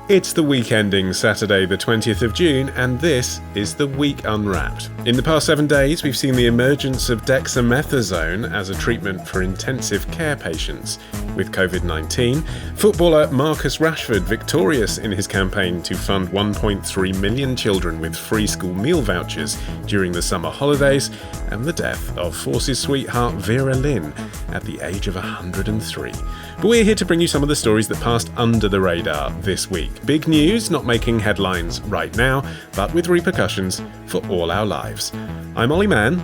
It's the week ending Saturday the 20th of June, and this is the Week Unwrapped. In the past 7 days, we've seen the emergence of dexamethasone as a treatment for intensive care patients with COVID-19, footballer Marcus Rashford victorious in his campaign to fund 1.3 million children with free school meal vouchers during the summer holidays, and the death of Forces sweetheart Vera Lynn at the age of 103. But we're here to bring you some of the stories that passed under the radar this week. Big news not making headlines right now, but with repercussions for all our lives. I'm Ollie Mann,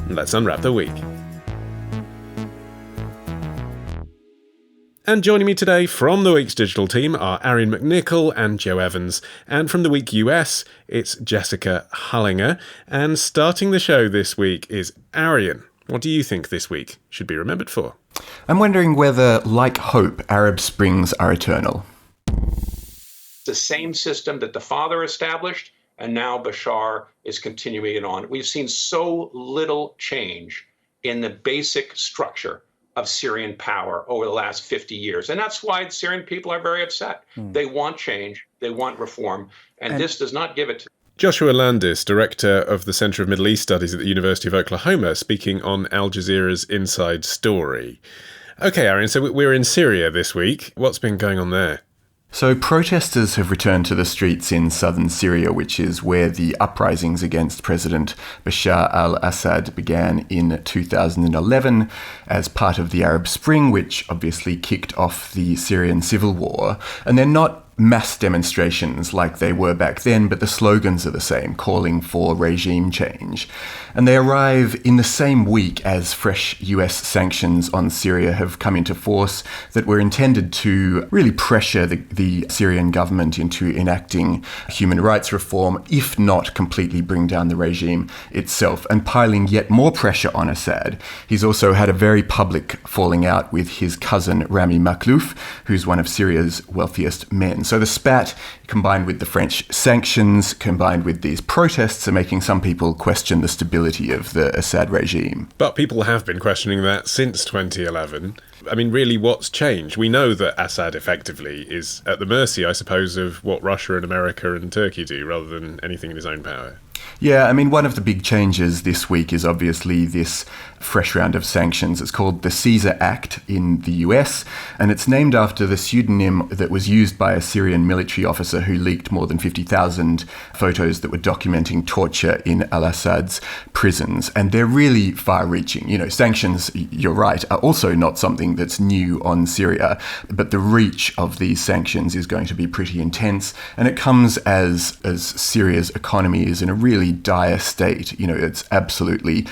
and let's unwrap the week. And joining me today from the Week's digital team are Arian McNichol and Joe Evans. And from the Week US, it's Jessica Hullinger. And starting the show this week is Arian. What do you think this week should be remembered for? I'm wondering whether, like hope, Arab Springs are eternal. The same system that the father established, and now Bashar is continuing it on. We've seen so little change in the basic structure of Syrian power over the last 50 years. And that's why Syrian people are very upset. They want change, they want reform, and this does not give it to them. Joshua Landis, Director of the Centre of Middle East Studies at the University of Oklahoma, speaking on Al Jazeera's Inside Story. Okay, Arian, so we're in Syria this week. What's been going on there? So protesters have returned to the streets in southern Syria, which is where the uprisings against President Bashar al-Assad began in 2011 as part of the Arab Spring, which obviously kicked off the Syrian civil war. And they're not mass demonstrations like they were back then, but the slogans are the same, calling for regime change. And they arrive in the same week as fresh US sanctions on Syria have come into force that were intended to really pressure the Syrian government into enacting human rights reform, if not completely bring down the regime itself, and piling yet more pressure on Assad. He's also had a very public falling out with his cousin Rami Makhlouf, who's one of Syria's wealthiest men. So the spat, combined with the French sanctions, combined with these protests, are making some people question the stability of the Assad regime. But people have been questioning that since 2011. I mean, really, what's changed? We know that Assad effectively is at the mercy, I suppose, of what Russia and America and Turkey do, rather than anything in his own power. Yeah, I mean, one of the big changes this week is obviously this fresh round of sanctions. It's called the Caesar Act in the US, and it's named after the pseudonym that was used by a Syrian military officer who leaked more than 50,000 photos that were documenting torture in al-Assad's prisons. And they're really far-reaching. You know, sanctions, you're right, are also not something that's new on Syria, but the reach of these sanctions is going to be pretty intense, and it comes as Syria's economy is in a really dire state. You know, it's absolutely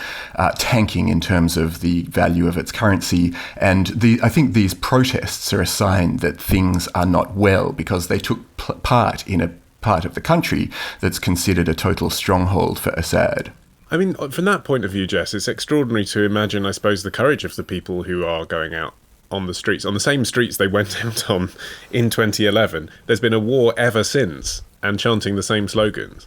tanking in terms of the value of its currency. And I think these protests are a sign that things are not well, because they took part in a part of the country that's considered a total stronghold for Assad. I mean, from that point of view, Jess, it's extraordinary to imagine, I suppose, the courage of the people who are going out on the streets, on the same streets they went out on in 2011. There's been a war ever since, and chanting the same slogans.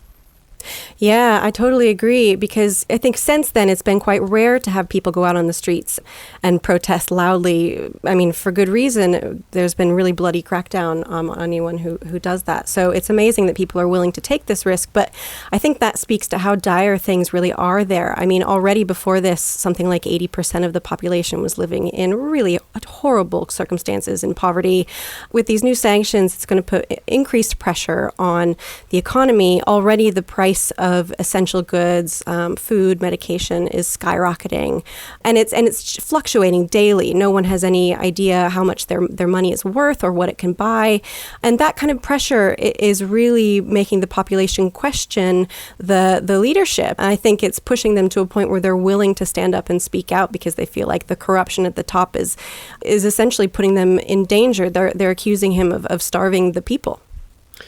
Yeah, I totally agree, because I think since then it's been quite rare to have people go out on the streets and protest loudly. I mean, for good reason. There's been really bloody crackdown on anyone who does that. So it's amazing that people are willing to take this risk. But I think that speaks to how dire things really are there. I mean, already before this, something like 80% of the population was living in really horrible circumstances in poverty. With these new sanctions, it's going to put increased pressure on the economy. Already the price of essential goods, food, medication is skyrocketing, and it's fluctuating daily. No one has any idea how much their money is worth or what it can buy, and that kind of pressure is really making the population question the leadership. And I think it's pushing them to a point where they're willing to stand up and speak out, because they feel like the corruption at the top is essentially putting them in danger. They're accusing him of starving the people.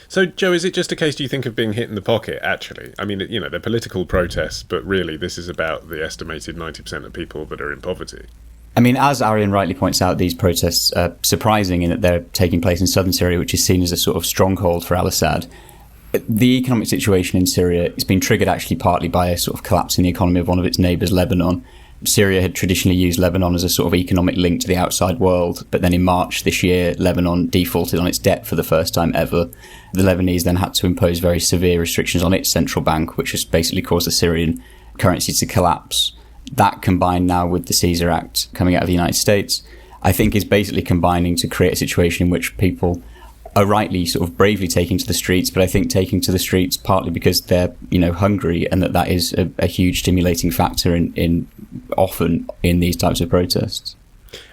So, Joe, is it just a case, do you think, of being hit in the pocket, actually? I mean, you know, they're political protests, but really this is about the estimated 90% of people that are in poverty. I mean, as Arian rightly points out, these protests are surprising in that they're taking place in southern Syria, which is seen as a sort of stronghold for al-Assad. The economic situation in Syria has been triggered actually partly by a sort of collapse in the economy of one of its neighbours, Lebanon. Syria had traditionally used Lebanon as a sort of economic link to the outside world, but then in March this year, Lebanon defaulted on its debt for the first time ever. The Lebanese then had to impose very severe restrictions on its central bank, which has basically caused the Syrian currency to collapse. That, combined now with the Caesar Act coming out of the United States, I think is basically combining to create a situation in which people are rightly sort of bravely taking to the streets, but I think taking to the streets partly because they're, hungry, and that is a huge stimulating factor in often in these types of protests.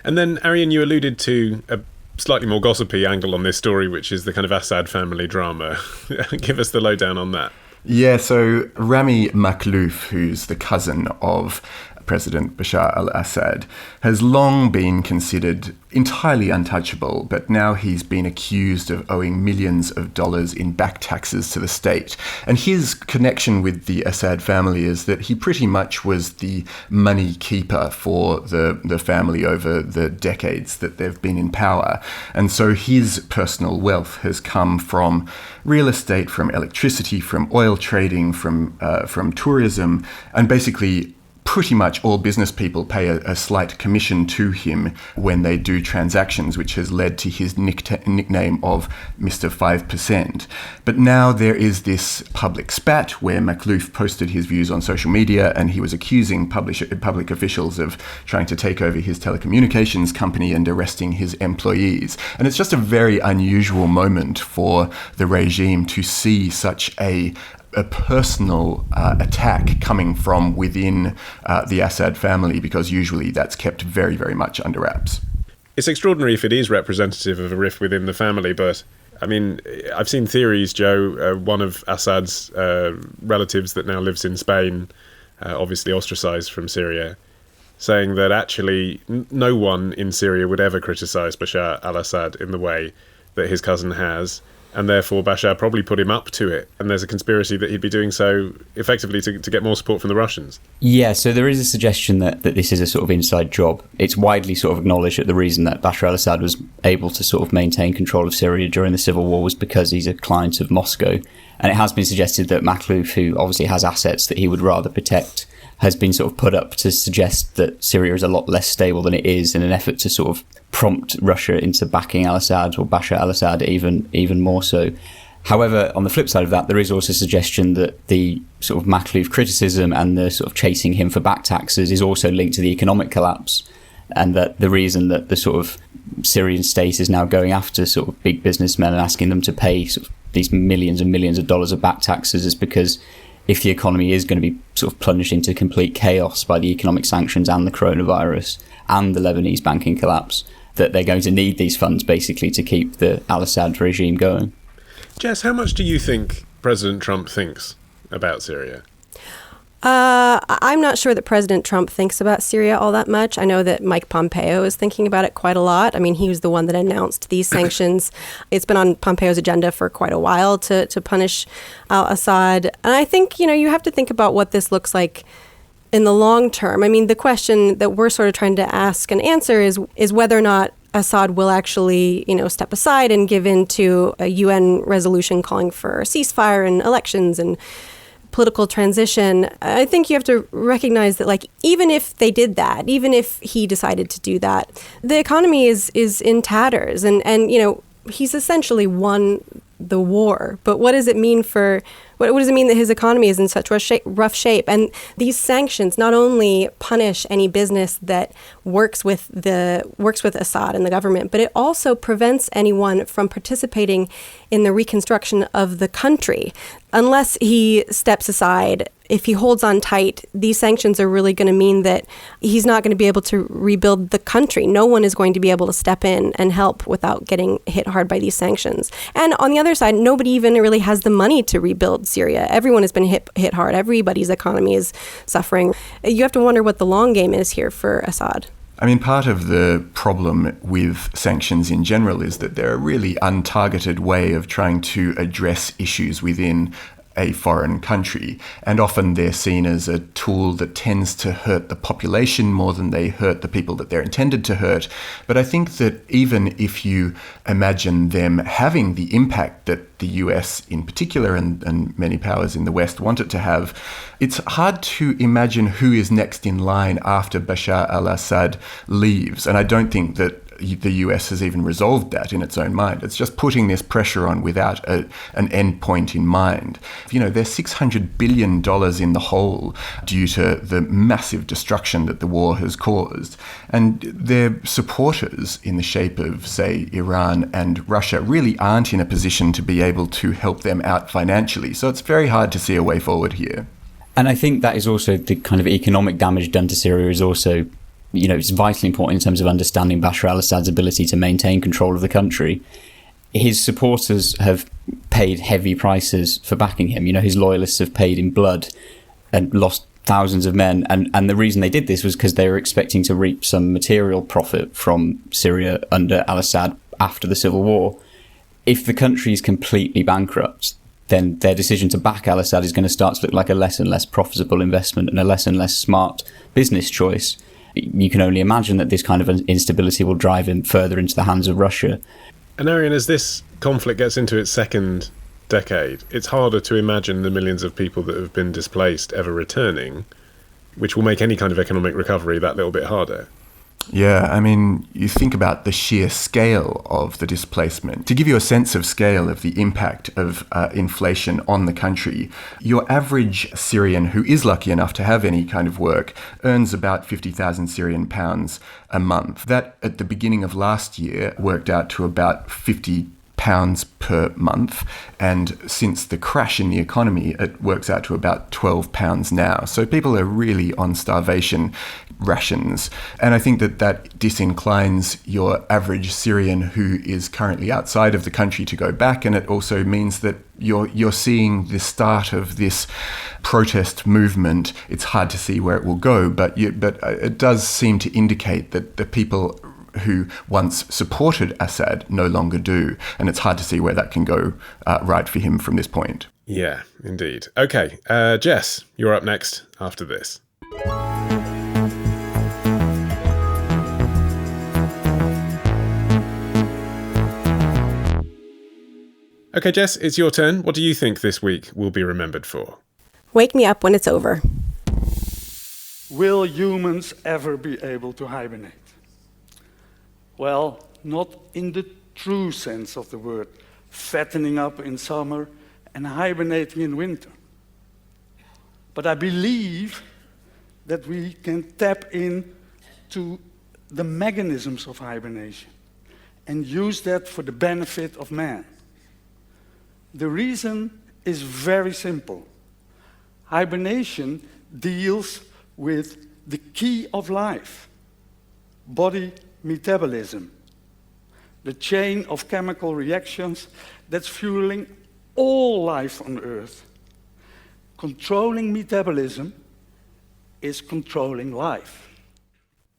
And then, Arian, you alluded to a slightly more gossipy angle on this story, which is the kind of Assad family drama. Give us the lowdown on that. Yeah, so Rami Makhlouf, who's the cousin of President Bashar al-Assad, has long been considered entirely untouchable, but now he's been accused of owing millions of dollars in back taxes to the state. And his connection with the Assad family is that he pretty much was the money keeper for the family over the decades that they've been in power. And so his personal wealth has come from real estate, from electricity, from oil trading, from tourism, and basically pretty much all business people pay a slight commission to him when they do transactions, which has led to his nickname of Mr. 5%. But now there is this public spat where Makhlouf posted his views on social media, and he was accusing public officials of trying to take over his telecommunications company and arresting his employees. And it's just a very unusual moment for the regime to see such a personal attack coming from within the Assad family, because usually that's kept very, very much under wraps. It's extraordinary if it is representative of a rift within the family, but I mean, I've seen theories, Joe, one of Assad's relatives that now lives in Spain, obviously ostracized from Syria, saying that actually no one in Syria would ever criticize Bashar al-Assad in the way that his cousin has, and therefore Bashar probably put him up to it. And there's a conspiracy that he'd be doing so effectively to get more support from the Russians. Yeah, so there is a suggestion that this is a sort of inside job. It's widely sort of acknowledged that the reason that Bashar al-Assad was able to sort of maintain control of Syria during the civil war was because he's a client of Moscow. And it has been suggested that Makhlouf, who obviously has assets that he would rather protect, has been sort of put up to suggest that Syria is a lot less stable than it is, in an effort to sort of prompt Russia into backing al-Assad, or Bashar al-Assad even more so. However, on the flip side of that, there is also suggestion that the sort of Makhlouf criticism and the sort of chasing him for back taxes is also linked to the economic collapse, and that the reason that the sort of Syrian state is now going after sort of big businessmen and asking them to pay sort of these millions and millions of dollars of back taxes is because if the economy is going to be sort of plunged into complete chaos by the economic sanctions and the coronavirus and the Lebanese banking collapse, that they're going to need these funds basically to keep the al-Assad regime going. Jess, how much do you think President Trump thinks about Syria? I'm not sure that President Trump thinks about Syria all that much. I know that Mike Pompeo is thinking about it quite a lot. I mean, he was the one that announced these sanctions. It's been on Pompeo's agenda for quite a while to punish al-Assad. And I think, you have to think about what this looks like in the long term. I mean, the question that we're sort of trying to ask and answer is whether or not Assad will actually, step aside and give in to a UN resolution calling for a ceasefire and elections and political transition. I think you have to recognize that, even if they did that, even if he decided to do that, the economy is in tatters, and he's essentially won the war. But what does it mean what does it mean that his economy is in such rough shape? And these sanctions not only punish any business that works with Assad and the government, but it also prevents anyone from participating in the reconstruction of the country. Unless he steps aside, if he holds on tight, these sanctions are really going to mean that he's not going to be able to rebuild the country. No one is going to be able to step in and help without getting hit hard by these sanctions. And on the other side, nobody even really has the money to rebuild Syria. Everyone has been hit hard. Everybody's economy is suffering. You have to wonder what the long game is here for Assad. I mean, part of the problem with sanctions in general is that they're a really untargeted way of trying to address issues within a foreign country. And often they're seen as a tool that tends to hurt the population more than they hurt the people that they're intended to hurt. But I think that even if you imagine them having the impact that the US in particular and many powers in the West want it to have, it's hard to imagine who is next in line after Bashar al-Assad leaves. And I don't think that the US has even resolved that in its own mind. It's just putting this pressure on without an end point in mind. You know, they're $600 billion in the hole due to the massive destruction that the war has caused. And their supporters in the shape of, say, Iran and Russia really aren't in a position to be able to help them out financially. So it's very hard to see a way forward here. And I think that is also the kind of economic damage done to Syria is also, you know, it's vitally important in terms of understanding Bashar al-Assad's ability to maintain control of the country. His supporters have paid heavy prices for backing him. You know, his loyalists have paid in blood and lost thousands of men. And the reason they did this was because they were expecting to reap some material profit from Syria under al-Assad after the civil war. If the country is completely bankrupt, then their decision to back al-Assad is going to start to look like a less and less profitable investment and a less and less smart business choice. You can only imagine that this kind of instability will drive him further into the hands of Russia. And Arian, as this conflict gets into its second decade, it's harder to imagine the millions of people that have been displaced ever returning, which will make any kind of economic recovery that little bit harder. Yeah, I mean, you think about the sheer scale of the displacement. To give you a sense of scale of the impact of inflation on the country, your average Syrian who is lucky enough to have any kind of work earns about 50,000 Syrian pounds a month. That, at the beginning of last year, worked out to about £50 per month, and since the crash in the economy, it works out to about £12 now. So people are really on starvation rations, and I think that disinclines your average Syrian who is currently outside of the country to go back, and it also means that you're seeing the start of this protest movement. It's hard to see where it will go, but it does seem to indicate that the people who once supported Assad no longer do. And it's hard to see where that can go right for him from this point. Yeah, indeed. Okay, Jess, you're up next after this. Okay, Jess, it's your turn. What do you think this week will be remembered for? Wake me up when it's over. Will humans ever be able to hibernate? Well, not in the true sense of the word, fattening up in summer and hibernating in winter. But I believe that we can tap into the mechanisms of hibernation and use that for the benefit of man. The reason is very simple. Hibernation deals with the key of life, body metabolism, the chain of chemical reactions that's fueling all life on Earth. Controlling metabolism is controlling life.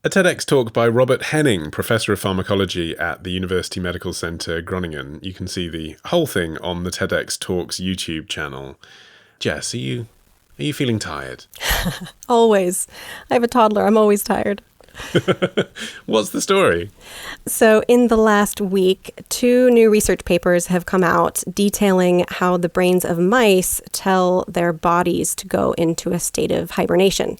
A TEDx talk by Robert Henning, Professor of Pharmacology at the University Medical Centre Groningen. You can see the whole thing on the TEDx Talks YouTube channel. Jess, are you feeling tired? Always. I have a toddler. I'm always tired. What's the story? So in the last week, 2 new research papers have come out detailing how the brains of mice tell their bodies to go into a state of hibernation.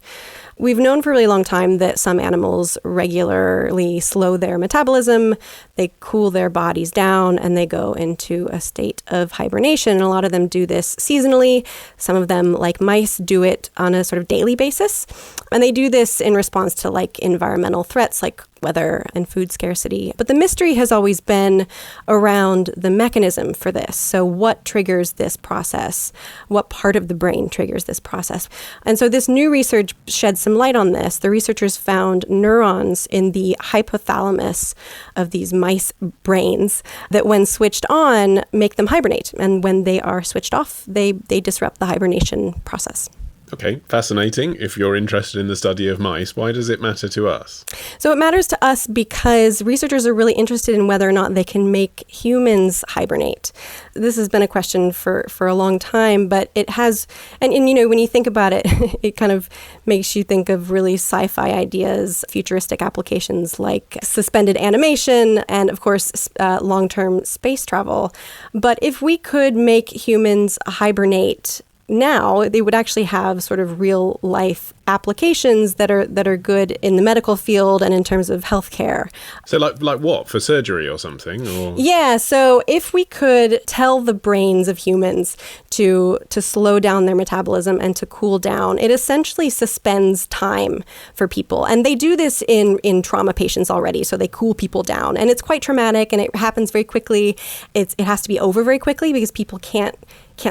We've known for a really long time that some animals regularly slow their metabolism, they cool their bodies down, and they go into a state of hibernation. And a lot of them do this seasonally. Some of them, like mice, do it on a sort of daily basis. And they do this in response to like environmental threats like weather and food scarcity. But the mystery has always been around the mechanism for this. So what triggers this process? What part of the brain triggers this process? And so this new research sheds some light on this. The researchers found neurons in the hypothalamus of these mice brains that when switched on make them hibernate. And when they are switched off, they disrupt the hibernation process. Okay, fascinating. If you're interested in the study of mice, why does it matter to us? So it matters to us because researchers are really interested in whether or not they can make humans hibernate. This has been a question for a long time, but it has, and you know, when you think about it, it kind of makes you think of really sci-fi ideas, futuristic applications like suspended animation and, of course, long-term space travel. But if we could make humans hibernate now, they would actually have sort of real life applications that are good in the medical field and in terms of healthcare. So like what? For surgery or something? Or? Yeah, so if we could tell the brains of humans to slow down their metabolism and to cool down, it essentially suspends time for people. And they do this in trauma patients already, so they cool people down. And it's quite traumatic and it happens very quickly. It has to be over very quickly because people can't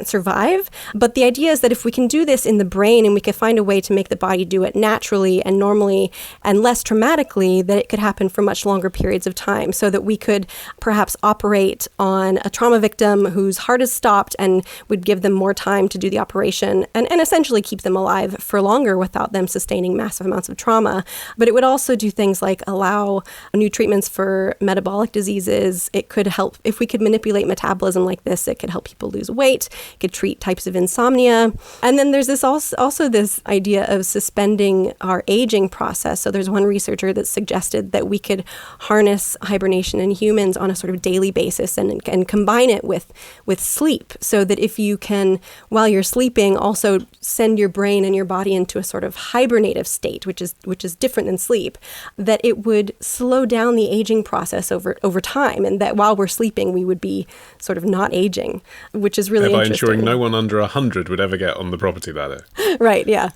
survive. But the idea is that if we can do this in the brain and we can find a way to make the body do it naturally and normally and less traumatically, that it could happen for much longer periods of time, so that we could perhaps operate on a trauma victim whose heart is stopped and would give them more time to do the operation and essentially keep them alive for longer without them sustaining massive amounts of trauma. But it would also do things like allow new treatments for metabolic diseases. It could help, if we could manipulate metabolism like this, it could help people lose weight. Could treat types of insomnia. And then there's this also this idea of suspending our aging process. So there's one researcher that suggested that we could harness hibernation in humans on a sort of daily basis and combine it with sleep, so that if you can, while you're sleeping, also send your brain and your body into a sort of hibernative state, which is different than sleep, that it would slow down the aging process over time, and that while we're sleeping, we would be sort of not aging, which is really interesting. Ensuring no one under 100 would ever get on the property ladder. Right, yeah.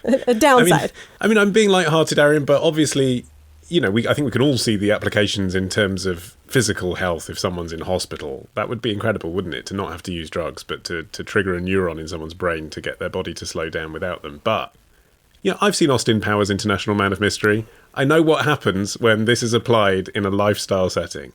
A downside. I mean, I'm being lighthearted, Arian, but obviously, you know, I think we can all see the applications in terms of physical health. If someone's in hospital, that would be incredible, wouldn't it? To not have to use drugs, but to trigger a neuron in someone's brain to get their body to slow down without them. But, you know, I've seen Austin Powers' International Man of Mystery. I know what happens when this is applied in a lifestyle setting.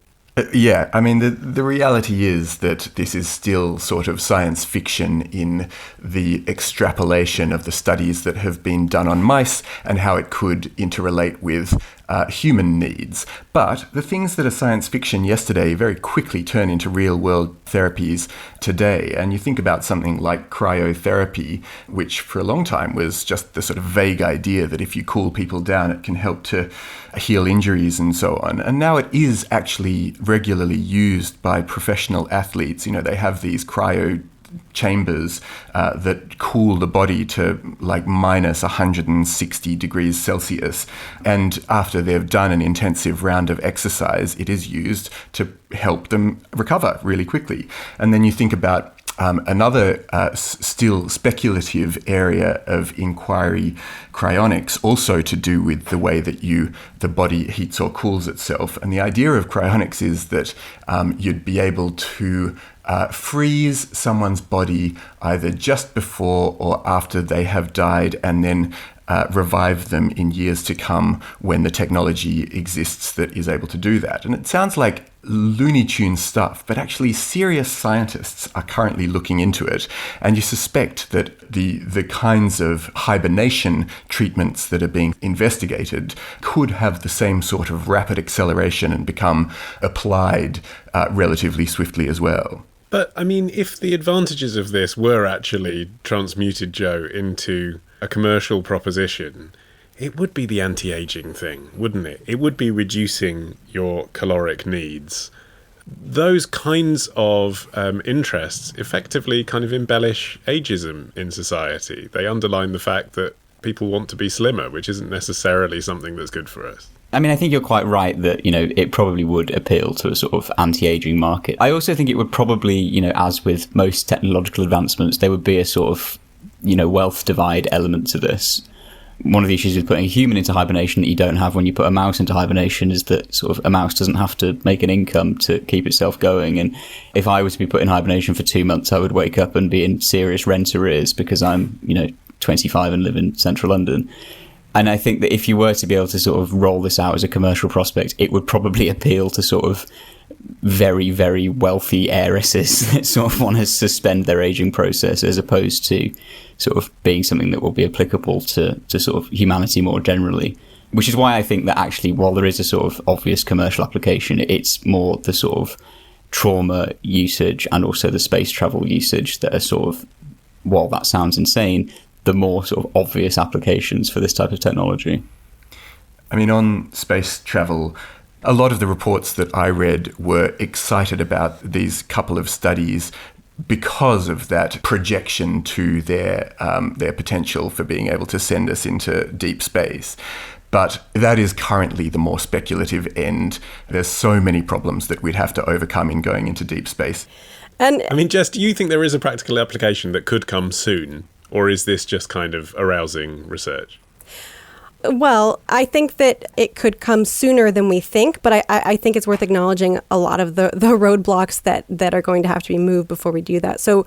Yeah, I mean, the reality is that this is still sort of science fiction in the extrapolation of the studies that have been done on mice and how it could interrelate with human needs. But the things that are science fiction yesterday very quickly turn into real-world therapies today. And you think about something like cryotherapy, which for a long time was just the sort of vague idea that if you cool people down, it can help to heal injuries and so on. And now it is actually regularly used by professional athletes. You know, they have these cryo chambers that cool the body to like minus 160 degrees Celsius. And after they've done an intensive round of exercise, it is used to help them recover really quickly. And then you think about another still speculative area of inquiry, cryonics, also to do with the way that the body heats or cools itself. And the idea of cryonics is that you'd be able to freeze someone's body either just before or after they have died, and then revive them in years to come when the technology exists that is able to do that. And it sounds like Looney Tunes stuff, but actually serious scientists are currently looking into it. And you suspect that the kinds of hibernation treatments that are being investigated could have the same sort of rapid acceleration and become applied relatively swiftly as well. But, I mean, if the advantages of this were actually transmuted, Joe, into a commercial proposition, it would be the anti-aging thing, wouldn't it? It would be reducing your caloric needs. Those kinds of interests effectively kind of embellish ageism in society. They underline the fact that people want to be slimmer, which isn't necessarily something that's good for us. I mean, I think you're quite right that, you know, it probably would appeal to a sort of anti-aging market. I also think it would probably, you know, as with most technological advancements, there would be a sort of, you know, wealth divide element to this. One of the issues with putting a human into hibernation that you don't have when you put a mouse into hibernation is that sort of a mouse doesn't have to make an income to keep itself going. And if I were to be put in hibernation for 2 months, I would wake up and be in serious rent arrears because I'm, you know, 25 and live in central London. And I think that if you were to be able to sort of roll this out as a commercial prospect, it would probably appeal to sort of very, very wealthy heiresses that sort of want to suspend their aging process, as opposed to sort of being something that will be applicable to sort of humanity more generally. Which is why I think that actually, while there is a sort of obvious commercial application, it's more the sort of trauma usage and also the space travel usage that are sort of, while that sounds insane, the more sort of obvious applications for this type of technology. I mean, on space travel, a lot of the reports that I read were excited about these couple of studies because of that projection to their potential for being able to send us into deep space. But that is currently the more speculative end. There's so many problems that we'd have to overcome in going into deep space. And I mean, Jess, do you think there is a practical application that could come soon? Or is this just kind of arousing research? well, I think that it could come sooner than we think, but I think it's worth acknowledging a lot of the roadblocks that are going to have to be moved before we do that. So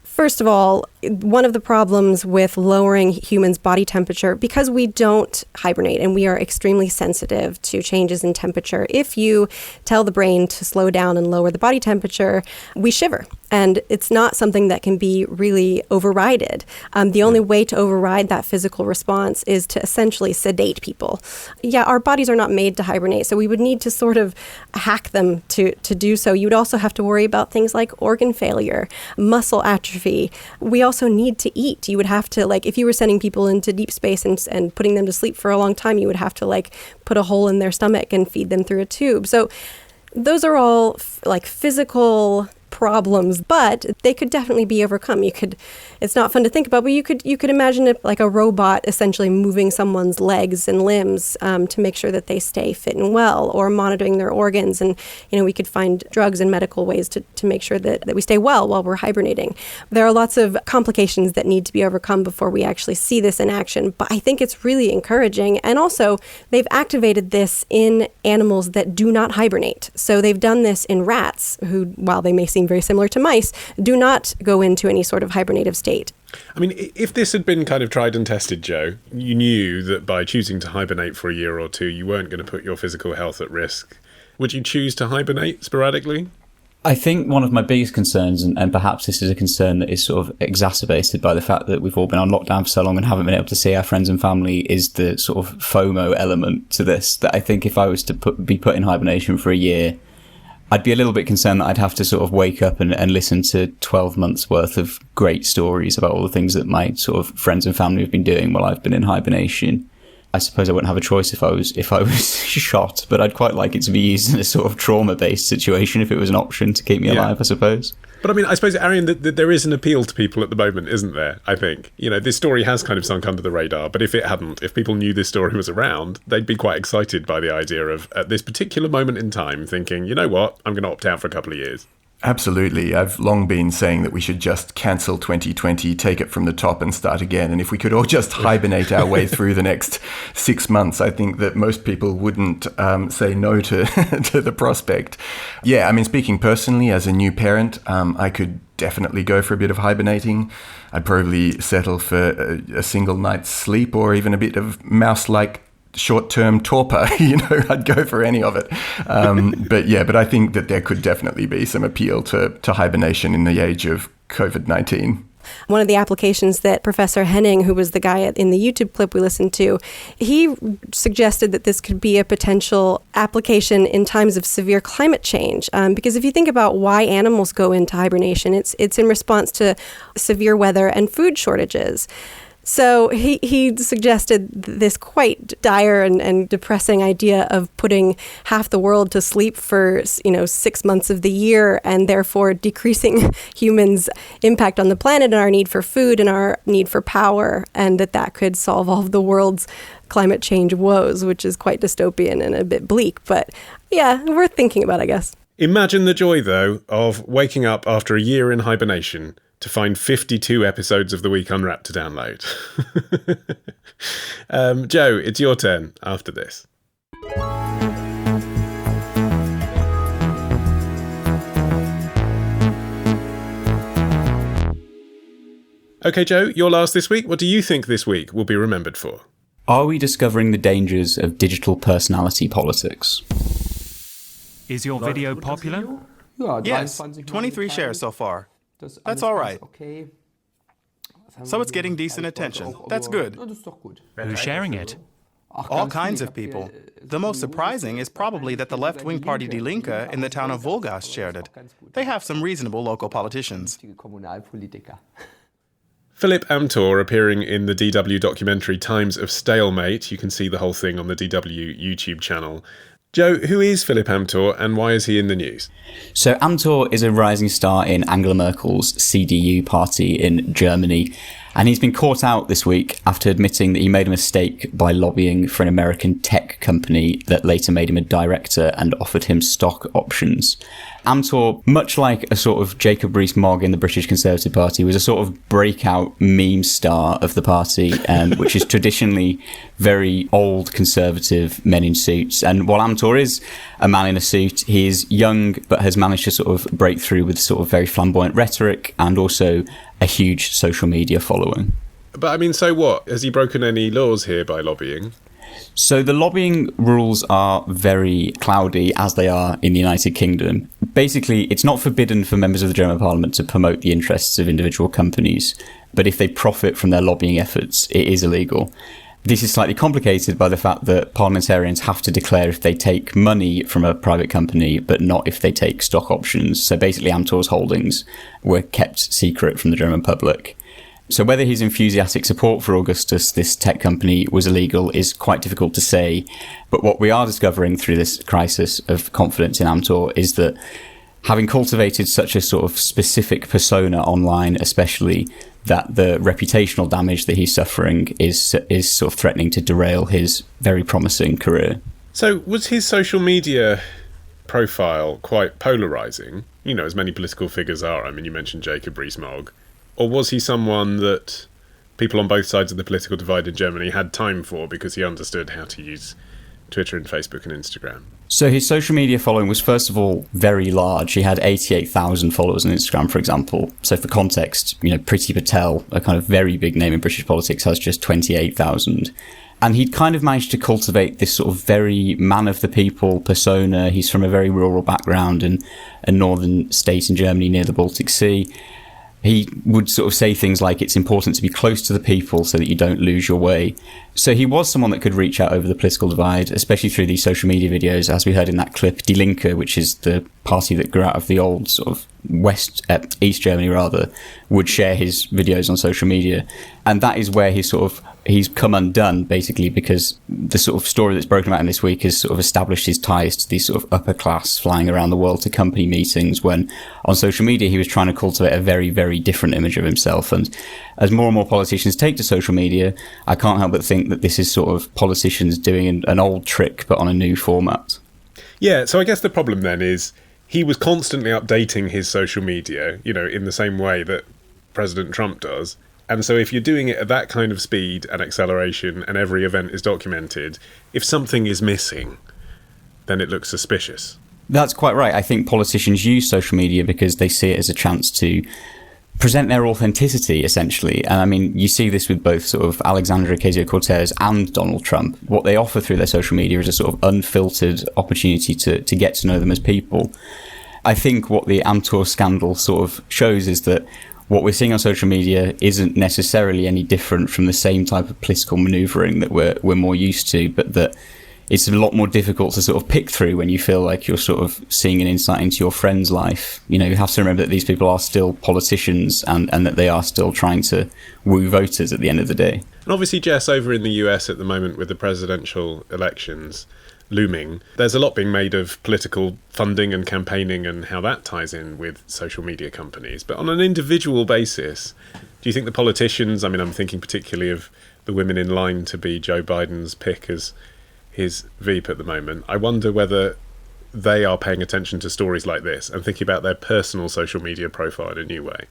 first of all, one of the problems with lowering humans' body temperature, because we don't hibernate and we are extremely sensitive to changes in temperature, if you tell the brain to slow down and lower the body temperature, we shiver. And it's not something that can be really overrided. The only way to override that physical response is to essentially sedate people. Yeah, our bodies are not made to hibernate, so we would need to sort of hack them to do so. You would also have to worry about things like organ failure, muscle atrophy. We also need to eat. You would have to, like, if you were sending people into deep space and putting them to sleep for a long time, you would have to, like, put a hole in their stomach and feed them through a tube. So those are all, like, physical problems, but they could definitely be overcome. It's not fun to think about, but you could imagine it like a robot essentially moving someone's legs and limbs to make sure that they stay fit and well, or monitoring their organs. And, we could find drugs and medical ways to make sure that we stay well while we're hibernating. There are lots of complications that need to be overcome before we actually see this in action, but I think it's really encouraging. And also, they've activated this in animals that do not hibernate. So they've done this in rats who, while they may seem very similar to mice, do not go into any sort of hibernative state. I mean, if this had been kind of tried and tested, Joe, you knew that by choosing to hibernate for a year or two, you weren't going to put your physical health at risk. Would you choose to hibernate sporadically? I think one of my biggest concerns, and perhaps this is a concern that is sort of exacerbated by the fact that we've all been on lockdown for so long and haven't been able to see our friends and family, is the sort of FOMO element to this. That I think if I was to be put in hibernation for a year, I'd be a little bit concerned that I'd have to sort of wake up and listen to 12 months worth of great stories about all the things that my sort of friends and family have been doing while I've been in hibernation. I suppose I wouldn't have a choice if I was shot, but I'd quite like it to be used in a sort of trauma-based situation if it was an option to keep me alive, I suppose. But I mean, I suppose, Arian, there is an appeal to people at the moment, isn't there? I think, this story has kind of sunk under the radar, but if it hadn't, if people knew this story was around, they'd be quite excited by the idea of, at this particular moment in time, thinking, you know what, I'm going to opt out for a couple of years. Absolutely. I've long been saying that we should just cancel 2020, take it from the top and start again. And if we could all just hibernate our way through the next 6 months, I think that most people wouldn't say no to to the prospect. Yeah, I mean, speaking personally, as a new parent, I could definitely go for a bit of hibernating. I'd probably settle for a single night's sleep or even a bit of mouse-like short-term torpor. I'd go for any of it. But I think that there could definitely be some appeal to hibernation in the age of COVID-19. One of the applications that Professor Henning, who was the guy in the YouTube clip we listened to, he suggested that this could be a potential application in times of severe climate change. Because if you think about why animals go into hibernation, it's in response to severe weather and food shortages. So he suggested this quite dire and depressing idea of putting half the world to sleep for 6 months of the year, and therefore decreasing humans' impact on the planet and our need for food and our need for power, and that could solve all of the world's climate change woes, which is quite dystopian and a bit bleak. But yeah, worth thinking about, I guess. Imagine the joy, though, of waking up after a year in hibernation to find 52 episodes of The Week Unwrapped to download. Joe, it's your turn after this. Okay, Joe, you're last this week. What do you think this week will be remembered for? Are we discovering the dangers of digital personality politics? Is your video popular? Yes, 23 shares so far. That's all right. So it's getting decent attention. That's good. Who's sharing it? All kinds of people. The most surprising is probably that the left-wing party Die Linke in the town of Wolgast shared it. They have some reasonable local politicians. Philip Amthor appearing in the DW documentary Times of Stalemate. You can see the whole thing on the DW YouTube channel. Joe, who is Philip Amthor and why is he in the news? So Amthor is a rising star in Angela Merkel's CDU party in Germany, and he's been caught out this week after admitting that he made a mistake by lobbying for an American tech company that later made him a director and offered him stock options. Amthor, much like a sort of Jacob Rees-Mogg in the British Conservative Party, was a sort of breakout meme star of the party, which is traditionally very old conservative men in suits. And while Amthor is a man in a suit, he is young but has managed to sort of break through with sort of very flamboyant rhetoric and also a huge social media following. But I mean, so what? Has he broken any laws here by lobbying? So the lobbying rules are very cloudy, as they are in the United Kingdom. Basically, it's not forbidden for members of the German Parliament to promote the interests of individual companies, but if they profit from their lobbying efforts, it is illegal. This is slightly complicated by the fact that parliamentarians have to declare if they take money from a private company, but not if they take stock options. So basically, Amthor's holdings were kept secret from the German public. So whether his enthusiastic support for Augustus, this tech company, was illegal is quite difficult to say. But what we are discovering through this crisis of confidence in Amthor is that having cultivated such a sort of specific persona online, especially, that the reputational damage that he's suffering is sort of threatening to derail his very promising career. So was his social media profile quite polarising? You know, as many political figures are. I mean, you mentioned Jacob Rees-Mogg. Or was he someone that people on both sides of the political divide in Germany had time for because he understood how to use Twitter and Facebook and Instagram? So his social media following was, first of all, very large. He had 88,000 followers on Instagram, for example. So for context, you know, Priti Patel, a kind of very big name in British politics, has just 28,000. And he'd kind of managed to cultivate this sort of very man-of-the-people persona. He's from a very rural background in a northern state in Germany near the Baltic Sea. He would sort of say things like it's important to be close to the people so that you don't lose your way. So he was someone that could reach out over the political divide, especially through these social media videos, as we heard in that clip. Die Linke, which is the party that grew out of the old sort of East Germany rather, would share his videos on social media. And that is where he's come undone, basically, because the sort of story that's broken about in this week has sort of established his ties to these sort of upper class flying around the world to company meetings, when on social media he was trying to cultivate a very, very different image of himself. And as more and more politicians take to social media, I can't help but think that this is sort of politicians doing an old trick but on a new format. Yeah, so I guess the problem then is he was constantly updating his social media, you know, in the same way that President Trump does. And so if you're doing it at that kind of speed and acceleration and every event is documented, if something is missing, then it looks suspicious. That's quite right. I think politicians use social media because they see it as a chance to present their authenticity, essentially. And I mean, you see this with both sort of Alexandria Ocasio-Cortez and Donald Trump. What they offer through their social media is a sort of unfiltered opportunity to get to know them as people. I think what the Amthor scandal sort of shows is that what we're seeing on social media isn't necessarily any different from the same type of political manoeuvring that we're more used to, but that it's a lot more difficult to sort of pick through when you feel like you're sort of seeing an insight into your friend's life. You know, you have to remember that these people are still politicians and that they are still trying to woo voters at the end of the day. And obviously, Jess, over in the US at the moment with the presidential elections looming, there's a lot being made of political funding and campaigning and how that ties in with social media companies. But on an individual basis, do you think the politicians, I mean, I'm thinking particularly of the women in line to be Joe Biden's pick as his Veep at the moment, I wonder whether they are paying attention to stories like this and thinking about their personal social media profile in a new way.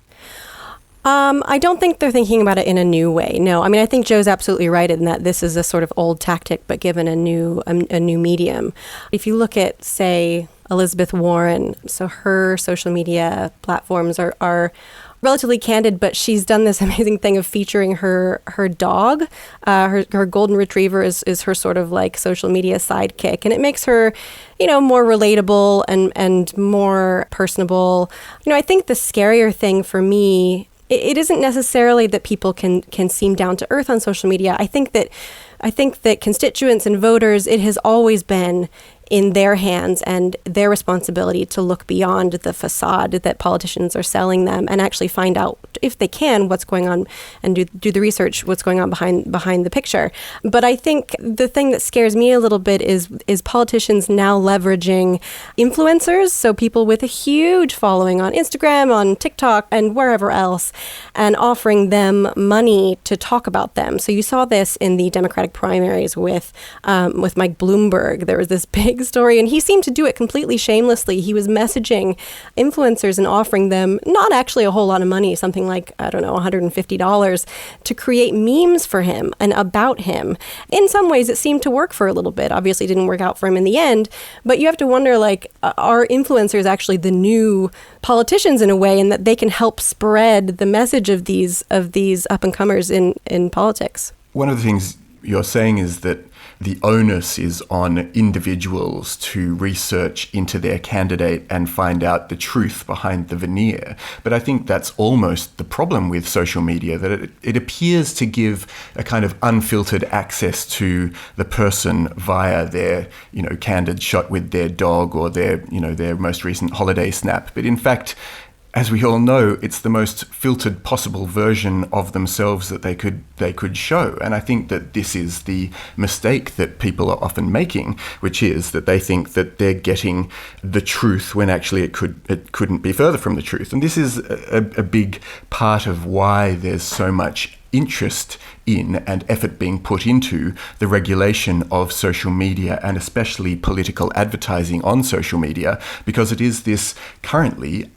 I don't think they're thinking about it in a new way. No, I mean, I think Joe's absolutely right in that this is a sort of old tactic, but given a new medium. If you look at, say, Elizabeth Warren, so her social media platforms are relatively candid, but she's done this amazing thing of featuring her dog. Her golden retriever is her sort of like social media sidekick, and it makes her, more relatable and more personable. I think the scarier thing for me, it isn't necessarily that people can seem down to earth on social media. I think that constituents and voters, it has always been in their hands and their responsibility to look beyond the facade that politicians are selling them and actually find out, if they can, what's going on and do the research, what's going on behind the picture. But I think the thing that scares me a little bit is politicians now leveraging influencers, so people with a huge following on Instagram, on TikTok, and wherever else, and offering them money to talk about them. So you saw this in the Democratic primaries with Mike Bloomberg. There was this big story, and he seemed to do it completely shamelessly. He was messaging influencers and offering them not actually a whole lot of money, something like, I don't know, $150 to create memes for him and about him. In some ways, it seemed to work for a little bit. Obviously, it didn't work out for him in the end, but you have to wonder, like, are influencers actually the new politicians in a way, and that they can help spread the message of these up-and-comers in politics? One of the things you're saying is that the onus is on individuals to research into their candidate and find out the truth behind the veneer. But I think that's almost the problem with social media, that it appears to give a kind of unfiltered access to the person via their, candid shot with their dog or their most recent holiday snap. But in fact, as we all know, it's the most filtered possible version of themselves that they could show. And I think that this is the mistake that people are often making, which is that they think that they're getting the truth when actually it couldn't be further from the truth. And this is a big part of why there's so much interest in and effort being put into the regulation of social media, and especially political advertising on social media, because it is this currently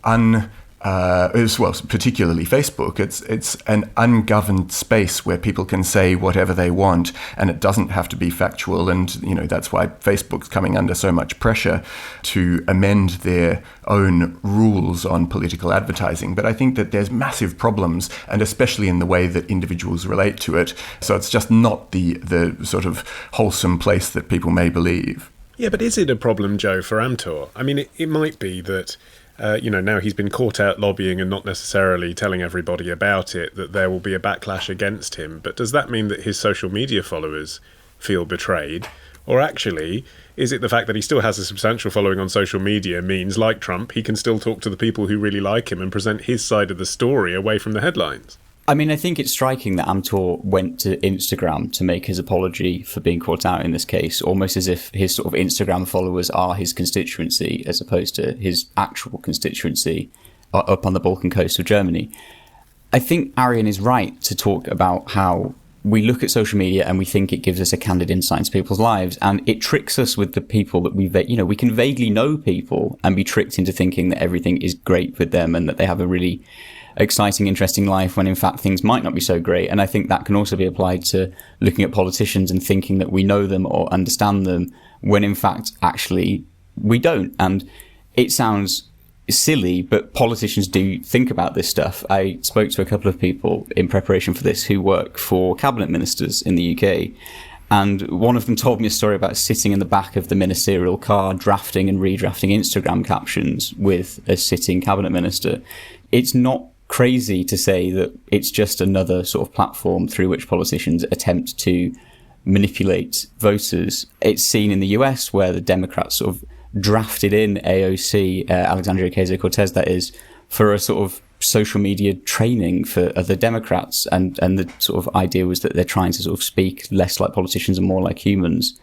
particularly Facebook, it's an ungoverned space where people can say whatever they want, and it doesn't have to be factual. And that's why Facebook's coming under so much pressure to amend their own rules on political advertising. But I think that there's massive problems, and especially in the way that individuals relate to it. So it's just not the sort of wholesome place that people may believe. Yeah, but is it a problem, Joe, for Amtor? I mean, it might be that now he's been caught out lobbying and not necessarily telling everybody about it, that there will be a backlash against him. But does that mean that his social media followers feel betrayed? Or actually, is it the fact that he still has a substantial following on social media means, like Trump, he can still talk to the people who really like him and present his side of the story away from the headlines? I mean, I think it's striking that Amtor went to Instagram to make his apology for being caught out in this case, almost as if his sort of Instagram followers are his constituency as opposed to his actual constituency up on the Balkan coast of Germany. I think Arian is right to talk about how we look at social media and we think it gives us a candid insight into people's lives, and it tricks us with the people that we can vaguely know people and be tricked into thinking that everything is great with them and that they have a really exciting, interesting life, when in fact things might not be so great. And I think that can also be applied to looking at politicians and thinking that we know them or understand them, when in fact actually we don't. And it sounds silly, but politicians do think about this stuff. I spoke to a couple of people in preparation for this who work for cabinet ministers in the UK, and one of them told me a story about sitting in the back of the ministerial car drafting and redrafting Instagram captions with a sitting cabinet minister. It's not crazy to say that it's just another sort of platform through which politicians attempt to manipulate voters. It's seen in the US, where the Democrats sort of drafted in AOC, Alexandria Ocasio-Cortez, that is, for a sort of social media training for other Democrats. And the sort of idea was that they're trying to sort of speak less like politicians and more like humans.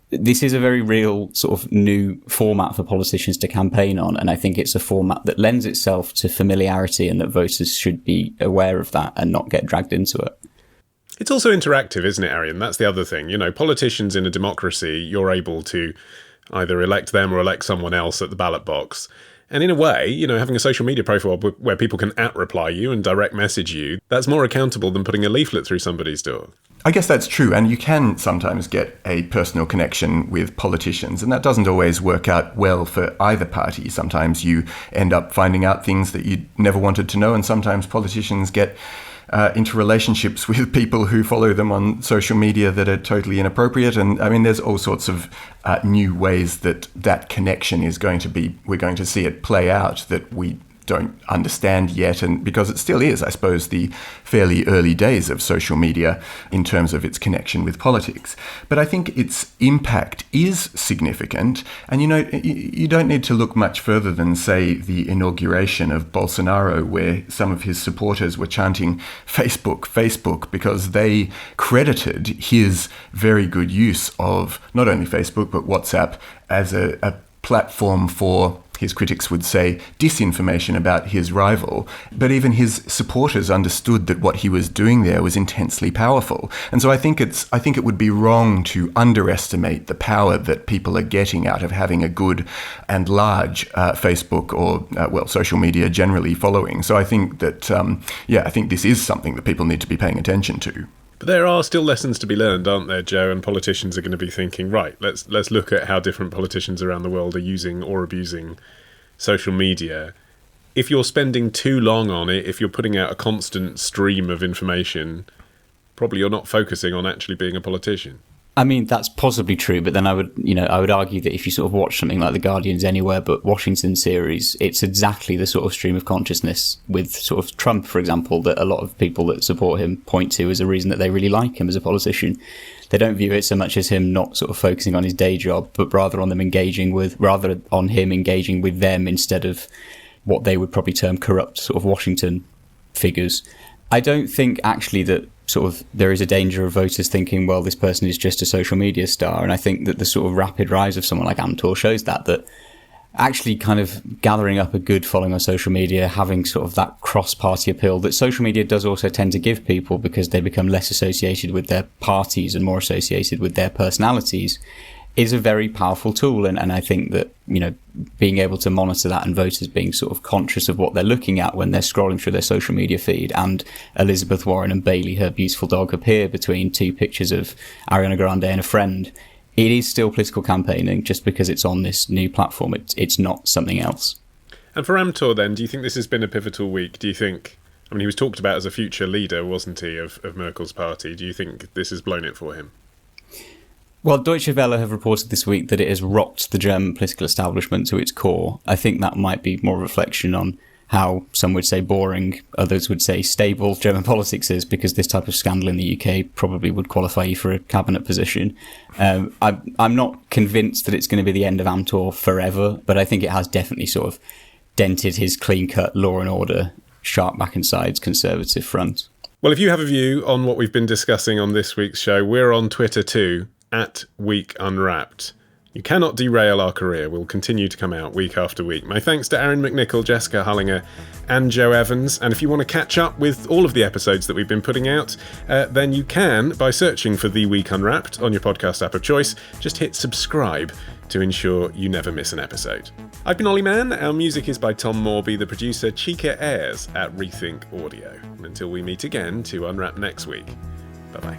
This is a very real sort of new format for politicians to campaign on, and I think it's a format that lends itself to familiarity, and that voters should be aware of that and not get dragged into it. It's also interactive, isn't it, Arian? That's the other thing. Politicians in a democracy, you're able to either elect them or elect someone else at the ballot box. And in a way, having a social media profile where people can @reply you and direct message you, that's more accountable than putting a leaflet through somebody's door. I guess that's true, and you can sometimes get a personal connection with politicians, and that doesn't always work out well for either party. Sometimes you end up finding out things that you never wanted to know, and sometimes politicians get into relationships with people who follow them on social media that are totally inappropriate. And I mean, there's all sorts of new ways that connection is going to be, we're going to see it play out that we don't understand yet, and because it still is, I suppose, the fairly early days of social media in terms of its connection with politics. But I think its impact is significant, and you don't need to look much further than, say, the inauguration of Bolsonaro, where some of his supporters were chanting Facebook, Facebook, because they credited his very good use of not only Facebook but WhatsApp as a platform for, his critics would say, disinformation about his rival. But even his supporters understood that what he was doing there was intensely powerful. And so I think it would be wrong to underestimate the power that people are getting out of having a good and large Facebook or, social media generally following. So I think that, I think this is something that people need to be paying attention to. But there are still lessons to be learned, aren't there, Joe? And politicians are going to be thinking, right, let's look at how different politicians around the world are using or abusing social media. If you're spending too long on it, if you're putting out a constant stream of information, probably you're not focusing on actually being a politician. I mean, that's possibly true, but then I would argue that if you sort of watch something like the Guardian's Anywhere but Washington series, it's exactly the sort of stream of consciousness with sort of Trump, for example, that a lot of people that support him point to as a reason that they really like him as a politician. They don't view it so much as him not sort of focusing on his day job, but rather on him engaging with them instead of what they would probably term corrupt sort of Washington figures. I don't think actually that sort of there is a danger of voters thinking, well, this person is just a social media star. And I think that the sort of rapid rise of someone like Amtor shows that actually kind of gathering up a good following on social media, having sort of that cross-party appeal that social media does also tend to give people because they become less associated with their parties and more associated with their personalities, is a very powerful tool. And I think that, being able to monitor that and voters being sort of conscious of what they're looking at when they're scrolling through their social media feed, and Elizabeth Warren and Bailey, her beautiful dog, appear between two pictures of Ariana Grande and a friend, it is still political campaigning just because it's on this new platform. It's not something else. And for Amtor then, do you think this has been a pivotal week? Do you think, he was talked about as a future leader, wasn't he, of Merkel's party? Do you think this has blown it for him? Well, Deutsche Welle have reported this week that it has rocked the German political establishment to its core. I think that might be more a reflection on how some would say boring, others would say stable German politics is, because this type of scandal in the UK probably would qualify you for a cabinet position. I'm not convinced that it's going to be the end of Amtor forever, but I think it has definitely sort of dented his clean-cut law and order, sharp back and sides conservative front. Well, if you have a view on what we've been discussing on this week's show, we're on Twitter too, @WeekUnwrapped. You cannot derail our career. We'll continue to come out week after week. My thanks to Aaron McNichol, Jessica Hullinger and Joe Evans. And if you want to catch up with all of the episodes that we've been putting out, then you can by searching for The Week Unwrapped on your podcast app of choice. Just hit subscribe to ensure you never miss an episode. I've been Ollie Mann. Our music is by Tom Morby, the producer Chica Ayres at Rethink Audio. Until we meet again to unwrap next week. Bye-bye.